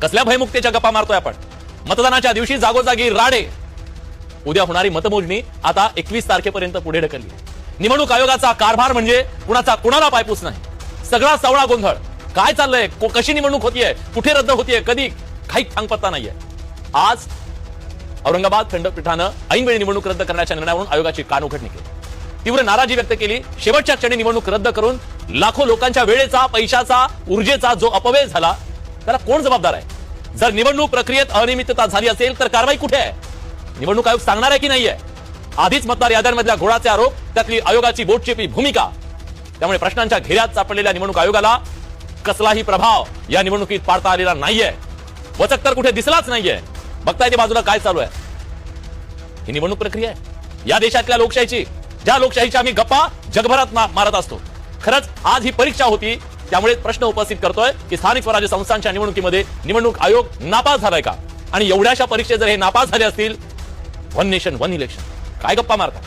कसल्या भयमुक्तीच्या गप्पा मारतोय आपण? मतदानाच्या दिवशी जागोजागी राडे. उद्या होणारी मतमोजणी आता 21 तारखेपर्यंत पुढे ढकलली. निवडणूक आयोगाचा कारभार म्हणजे कुणाचा कुणाला पायपूस नाही. सगळा सवळा गोंधळ. काय चाललंय, कशी निवडणूक होतीये, कुठे रद्द होतीये, कधी, काही सांगपत्ता नाहीये. आज औरंगाबाद खंडपीठानं ऐनवेळी निवडणूक रद्द करण्याच्या निर्णयावरून आयोगाची कानउघडणी केली. तीव्र नाराजी व्यक्त केली. शेवटच्या क्षणी निवडणूक रद्द करून लाखो लोकांच्या वेळेचा, पैशाचा, ऊर्जेचा जो अपव्यय झाला त्याला कोण जबाबदार आहे? जर निवडणूक प्रक्रियेत अनियमितता झाली असेल तर कारवाई कुठे आहे? निवडणूक आयोग सांगणार आहे की नाहीये? आधीच मतदार याद्यांमधल्या घोळाचे आरोप, त्यातली आयोगाची बोटचेपी भूमिका. त्यामुळे प्रश्नांच्या घेऱ्यात सापडलेल्या निवडणूक आयोगाला कसलाही प्रभाव या निवडणुकीत पाडता आलेला नाहीये. वचक तर कुठे दिसलाच नाहीये. बघताय ते बाजूला काय चालू आहे. ही निवडणूक प्रक्रिया आहे या देशातल्या लोकशाहीची, ज्या लोकशाहीच्या आम्ही गप्पा जगभरात मारत असतो. खरंच आज ही परीक्षा होती. त्यामुळे प्रश्न उपस्थित करतोय की स्थानिक स्वराज्य संस्थांच्या निवडणुकीमध्ये निवडणूक आयोग नापास झालाय का? आणि एवढ्याशा परीक्षेत जर हे नापास झाले असतील, वन नेशन वन इलेक्शन, काय गप्पा मारतात?